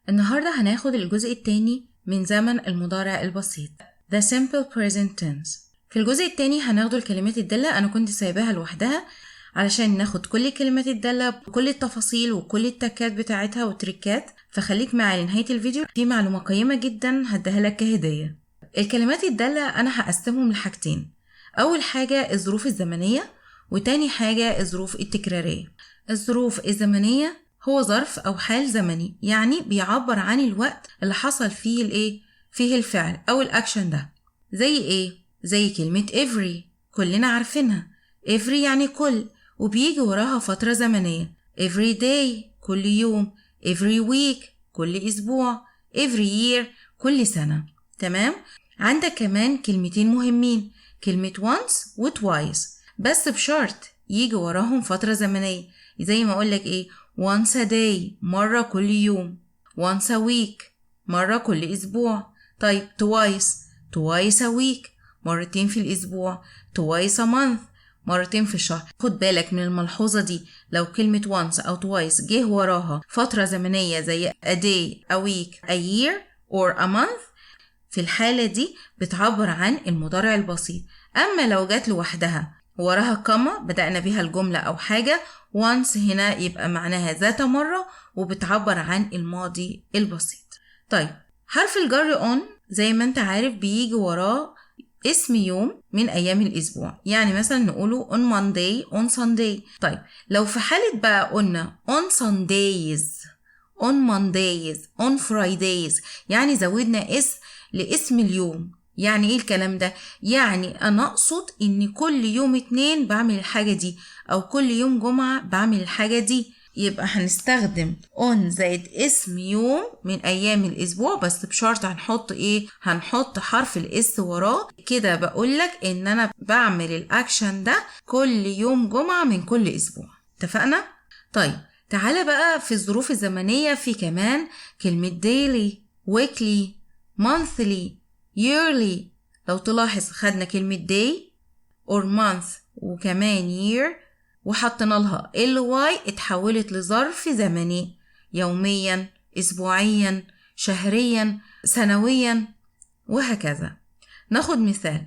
النهاردة هناخد الجزء التاني من زمن المضارع البسيط The Simple Present Tense. في الجزء التاني هناخد الكلمات الدالة. أنا كنت سايباها لوحدها علشان ناخد كل الكلمات الدالة بكل التفاصيل وكل التكات بتاعتها والتريكات، فخليك معي لنهاية الفيديو، في معلومة قيمة جدا هديها لك كهدية. الكلمات الدالة أنا هقسمهم لحاجتين، أول حاجة الظروف الزمنية، وتاني حاجة الظروف التكرارية. الظروف الزمنية هو ظرف أو حال زمني، يعني بيعبر عن الوقت اللي حصل فيه الفعل أو الأكشن ده. زي إيه؟ زي كلمة every، كلنا عارفينها. every يعني كل، وبيجي وراها فترة زمنية. every day كل يوم، every week كل أسبوع، every year كل سنة. تمام؟ عندك كمان كلمتين مهمين، كلمة once و twice، بس بشرط يجي وراهم فترة زمنية. زي ما أقولك إيه؟ once a day مرة كل يوم، once a week مرة كل أسبوع. طيب twice a week مرتين في الأسبوع، twice a month مرتين في الشهر. خد بالك من الملحوظة دي، لو كلمة once أو twice جه وراها فترة زمنية زي a day a week a year or a month، في الحالة دي بتعبر عن المضارع البسيط. أما لو جت لوحدها وراها كما بدأنا بيها الجملة أو حاجة، once هنا يبقى معناها ذات مرة وبتعبر عن الماضي البسيط. طيب حرف الجر on زي ما انت عارف بيجي وراه اسم يوم من أيام الأسبوع، يعني مثلا نقوله on Monday on Sunday. طيب لو في حالة بقى قلنا on Sundays on Mondays on Fridays، يعني زودنا اسم لاسم اليوم. يعني ايه الكلام ده؟ يعني انا اقصد ان كل يوم اتنين بعمل الحاجة دي، او كل يوم جمعة بعمل الحاجة دي. يبقى هنستخدم on زائد اسم يوم من ايام الاسبوع، بس بشرط هنحط ايه؟ هنحط حرف الاس وراه. كده بقولك ان انا بعمل الاكشن ده كل يوم جمعة من كل اسبوع. اتفقنا؟ طيب تعالى بقى في الظروف الزمنية، في كمان كلمة daily weekly monthly yearly. لو تلاحظ خدنا كلمة day or month وكمان year وحطنا لها ly، اتحولت لظرف زمني، يوميا اسبوعيا شهريا سنويا وهكذا. ناخد مثال،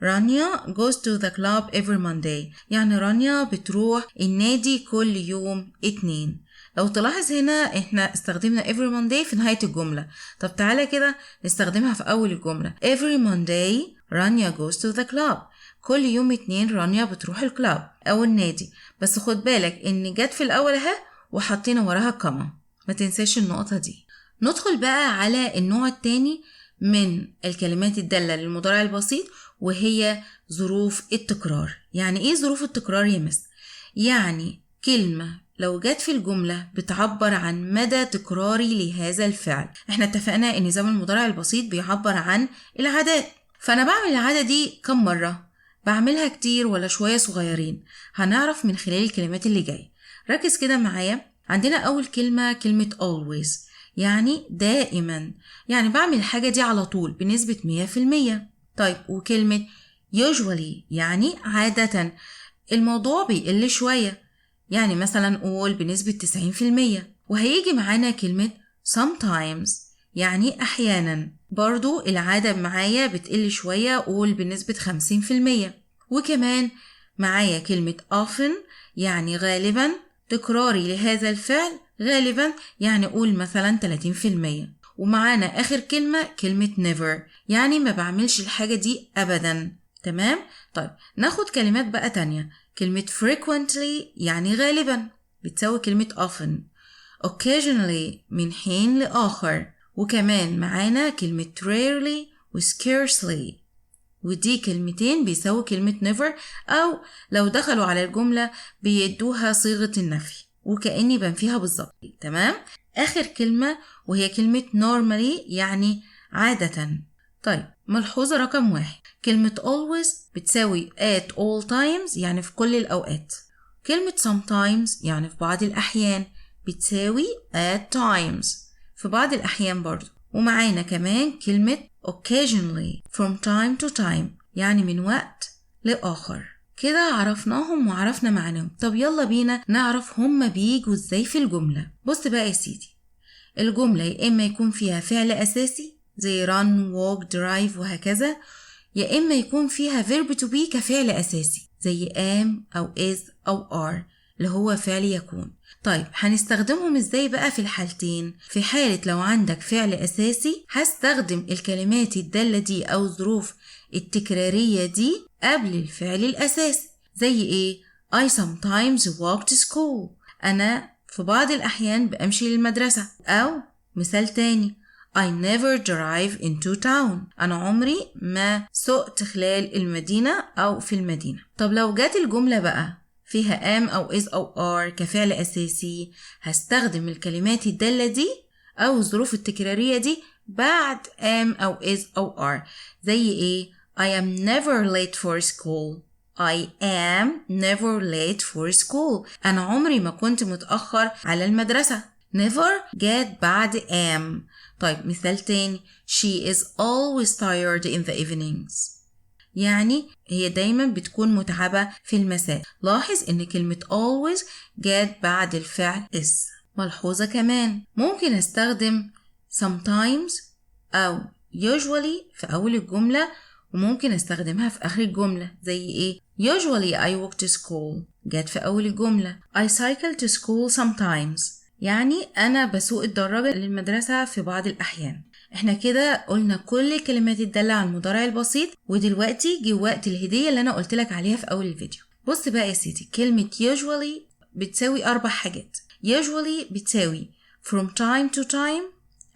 رانيا goes to the club every Monday، يعني رانيا بتروح النادي كل يوم اتنين. لو تلاحظ هنا احنا استخدمنا every Monday في نهاية الجملة. طب تعالى كده نستخدمها في أول الجملة، every Monday رانيا goes to the club، كل يوم اتنين رانيا بتروح الكلاب أو النادي. بس خد بالك إن جت في الأول اهي وحطينا وراها كما، ما تنساش النقطة دي. ندخل بقى على النوع التاني من الكلمات الدالة للمضارع البسيط، وهي ظروف التكرار. يعني ايه ظروف التكرار يا مس؟ يعني كلمة لو جت في الجملة بتعبر عن مدى تكراري لهذا الفعل. احنا اتفقنا ان زمن المضارع البسيط بيعبر عن العادات، فانا بعمل العادة دي كم مرة؟ بعملها كتير ولا شوية صغيرين؟ هنعرف من خلال الكلمات اللي جاية. ركز كده معايا. عندنا اول كلمة always، يعني دائما، يعني بعمل الحاجة دي على طول بنسبة 100%. طيب وكلمة usually يعني عادة، الموضوع بيقل شوية، يعني مثلا نقول بنسبة 90%. وهيجي معانا كلمة sometimes يعني أحيانا، برضو العادة معايا بتقل شوية، أقول بنسبة 50%. وكمان معايا كلمة often يعني غالبا، تكراري لهذا الفعل غالبا، يعني أقول مثلا 30%. ومعانا آخر كلمة never، يعني ما بعملش الحاجة دي أبدا. تمام؟ طيب ناخد كلمات بقى تانية. كلمة frequently يعني غالبا بتساوي كلمة often، occasionally من حين لآخر، وكمان معانا كلمة rarely و scarcely، ودي كلمتين بيساوي كلمة never، أو لو دخلوا على الجملة بيدوها صيغة النفي وكأني بنفيها بالظبط. تمام؟ آخر كلمة وهي كلمة normally يعني عادة. طيب ملحوظة رقم 1، كلمة always بتساوي at all times يعني في كل الأوقات. كلمة sometimes يعني في بعض الأحيان بتساوي at times في بعض الأحيان برضو. ومعانا كمان كلمة occasionally from time to time يعني من وقت لآخر. كده عرفناهم وعرفنا معناهم. طب يلا بينا نعرف هما بيجوا ازاي في الجملة. بص بقى يا سيدي، الجملة يا إما يكون فيها فعل أساسي زي run, walk, drive وهكذا، يا إما يكون فيها verb to be كفعل أساسي زي am أو is أو are اللي هو فعل يكون. طيب هنستخدمهم إزاي بقى في الحالتين؟ في حالة لو عندك فعل أساسي هستخدم الكلمات الدالة دي أو الظروف التكرارية دي قبل الفعل الأساسي زي إيه؟ I sometimes walk to school. أنا في بعض الأحيان بأمشي للمدرسة. أو مثال تاني I never drive into town. أنا عمري ما سقت خلال المدينة أو في المدينة. طب لو جات الجملة بقى فيها am أو is أو are كفعل أساسي هستخدم الكلمات الدالة دي أو الظروف التكرارية دي بعد am أو is أو are زي إيه؟ I am never late for school. I am never late for school. أنا عمري ما كنت متأخر على المدرسة. never جات بعد am. طيب مثال تاني She is always tired in the evenings. يعني هي دايما بتكون متعبة في المساء. لاحظ ان كلمة always جات بعد الفعل is. ملحوظة كمان ممكن استخدم sometimes أو usually في أول الجملة وممكن استخدمها في آخر الجملة زي ايه؟ Usually I walk to school جات في أول الجملة. I cycle to school sometimes يعني أنا بسوق الدراجة للمدرسة في بعض الأحيان. احنا كده قلنا كل الكلمات الدالة على المضارع البسيط ودلوقتي جه وقت الهدية اللي أنا قلتلك عليها في أول الفيديو. بص بقى يا سيدي كلمة usually بتساوي 4 حاجات. usually بتساوي from time to time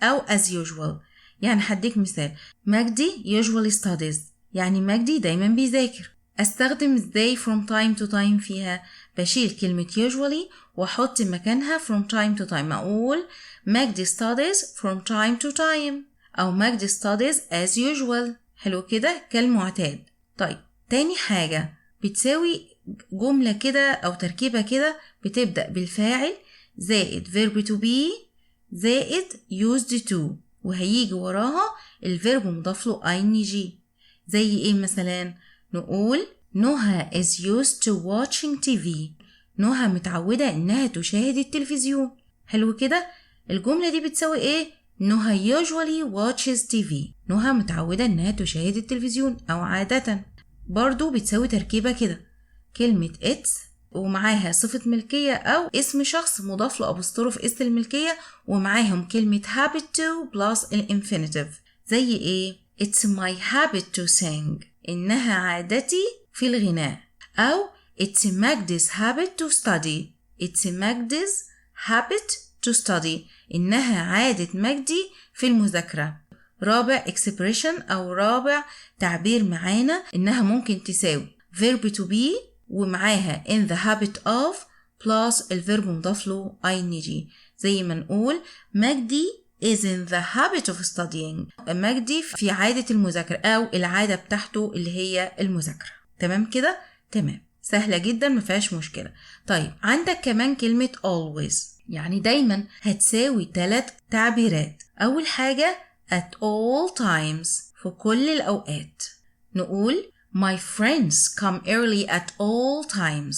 أو as usual. يعني هديك مثال مجدي usually studies يعني مجدي دايما بيذاكر. استخدم ازاي from time to time فيها؟ بشيل كلمة usually واحط مكانها from time to time. اقول مجدي studies from time to time او مجدي studies as usual. حلو كده كالمعتاد. طيب تاني حاجة بتساوي جملة كده او تركيبة كده بتبدأ بالفاعل زائد verb to be زائد used to وهيجي وراها الفيرب مضاف له ing. زي ايه مثلا؟ نقول نهى is used to watching TV. نهى متعودة انها تشاهد التلفزيون. حلو كده. الجملة دي بتساوي ايه؟ نهى usually watches TV. نهى متعودة انها تشاهد التلفزيون او عادة. برضو بتساوي تركيبة كده كلمة it's ومعاها صفة ملكية أو اسم شخص مضاف له أبوستروف اس الملكية ومعاهم كلمة habit to plus الانفينيتيف. زي ايه؟ it's my habit to sing. إنها عادتي في الغناء. أو it's Magdi's habit to study. it's Magdi's habit to study. إنها عادة مجدي في المذاكرة. رابع expression أو رابع تعبير معانا إنها ممكن تساوي verb to be ومعاها in the habit of plus الفيرب مضاف له ing. زي ما نقول مجدي is in the habit of studying. مجدي في عادة المذاكرة أو العادة بتاعته اللي هي المذاكرة. تمام كده؟ تمام. سهلة جدا مفيهاش مشكلة. طيب عندك كمان كلمة always يعني دايما هتساوي 3 تعبيرات. أول حاجة at all times في كل الأوقات. نقول My friends come early at all times.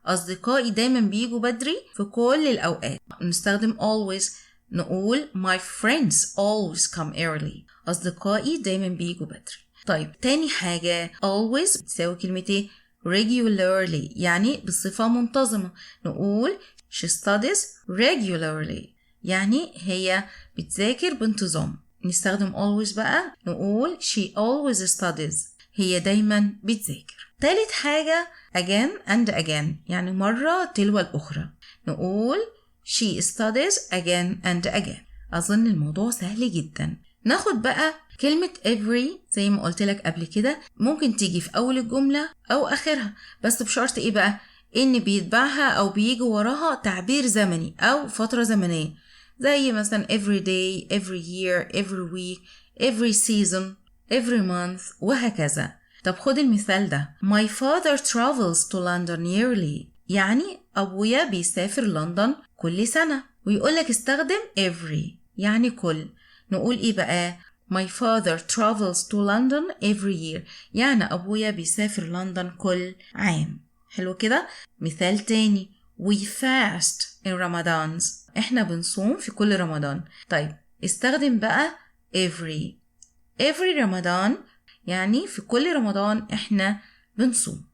أصدقائي دايما بيجوا بدري في كل الأوقات. نستخدم always نقول My friends always come early. أصدقائي دايما بيجوا بدري. طيب تاني حاجة always بتساوي كلمة ايه؟ regularly يعني بصفة منتظمة. نقول she studies regularly يعني هي بتذاكر بانتظام. نستخدم always بقى نقول she always studies هي دايما بتذاكر. تالت حاجة again and again يعني مرة تلو الأخرى. نقول she studies again and again. أظن الموضوع سهل جدا. ناخد بقى كلمة every زي ما قلت لك قبل كده ممكن تيجي في أول الجملة أو آخرها بس بشرط إيه بقى؟ إن بيتبعها أو بيجي وراها تعبير زمني أو فترة زمنية زي مثلا every day, every year, every week, every season, every month وهكذا. طب خد المثال ده My father travels to London yearly يعني أبويا بيسافر لندن كل سنة. ويقولك استخدم every يعني كل. نقول إيه بقى؟ My father travels to London every year يعني أبويا بيسافر لندن كل عام. حلو كده؟ مثال تاني We fast in Ramadans. احنا بنصوم في كل رمضان. طيب استخدم بقى every رمضان، يعني في كل رمضان احنا بنصوم.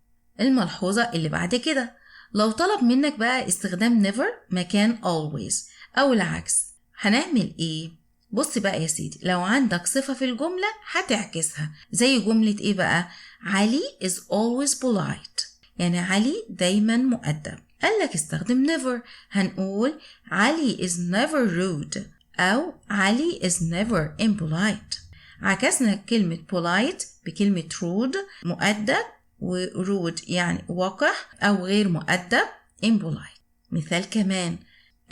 الملحوظة اللي بعد كده، لو طلب منك بقى استخدام never مكان always أو العكس هنعمل ايه؟ بص بقى يا سيدي، لو عندك صفة في الجملة هتعكسها. زي جملة ايه بقى؟ علي is always polite، يعني علي دايما مؤدب. قالك استخدم never، هنقول علي is never rude أو علي is never impolite. عكسنا كلمة polite بكلمة rude، مؤدب، وrude يعني وقح أو غير مؤدب impolite. مثال كمان،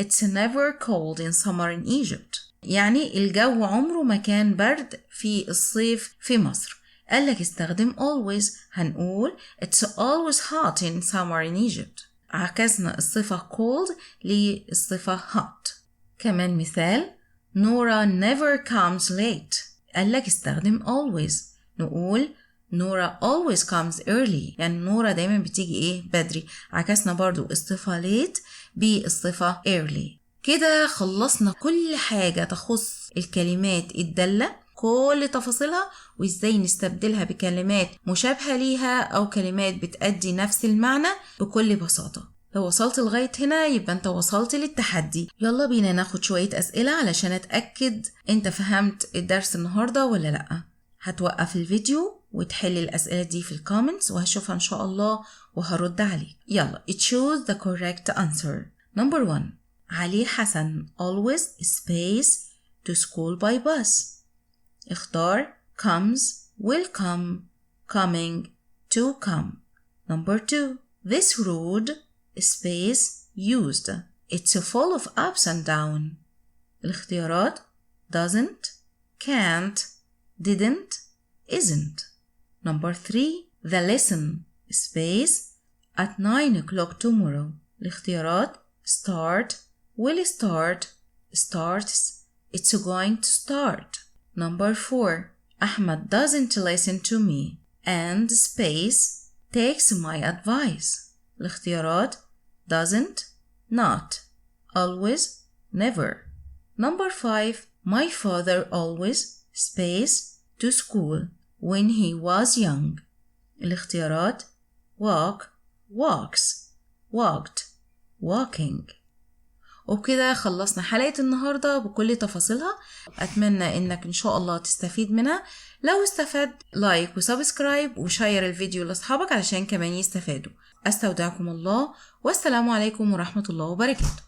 It's never cold in summer in Egypt، يعني الجو عمره ما كان برد في الصيف في مصر. قالك استخدم always، هنقول It's always hot in summer in Egypt. عكسنا الصفة cold للصفة hot. كمان مثال، Nora never comes late. قالك استخدم always، نقول Nora always comes early، يعني نورا دايما بتيجي ايه؟ بدري. عكسنا برضو الصفة late بالصفة early. كده خلصنا كل حاجة تخص الكلمات الدالة، كل تفاصيلها، وازاي نستبدلها بكلمات مشابهة ليها أو كلمات بتأدي نفس المعنى بكل بساطة. لو وصلت لغاية هنا يبقى انت وصلت للتحدي. يلا بينا ناخد شوية أسئلة علشان أتأكد انت فهمت الدرس النهاردة ولا لأ. هتوقف الفيديو وتحل الأسئلة دي في الكومنتس وهشوفها إن شاء الله وهرد عليك. يلا choose the correct answer. Number 1. علي حسن always space to school by bus. اختار comes, will come, coming, to come. Number 2. This road space used. It's full of ups and down. الاختيارات doesn't, can't, didn't, isn't. Number 3. The lesson space at 9 o'clock tomorrow. الاختيارات start, will start, starts, it's going to start. Number 4. Ahmed doesn't listen to me and space takes my advice. الاختيارات doesn't, not, always, never. Number 5. My father always space to school when he was young. الاختيارات walk, walks, walked, walking. وبكده خلصنا حلقة النهاردة بكل تفاصيلها. أتمنى إنك إن شاء الله تستفيد منها. لو استفدت لايك وسبسكرايب وشير الفيديو لأصحابك علشان كمان يستفادوا. أستودعكم الله والسلام عليكم ورحمة الله وبركاته.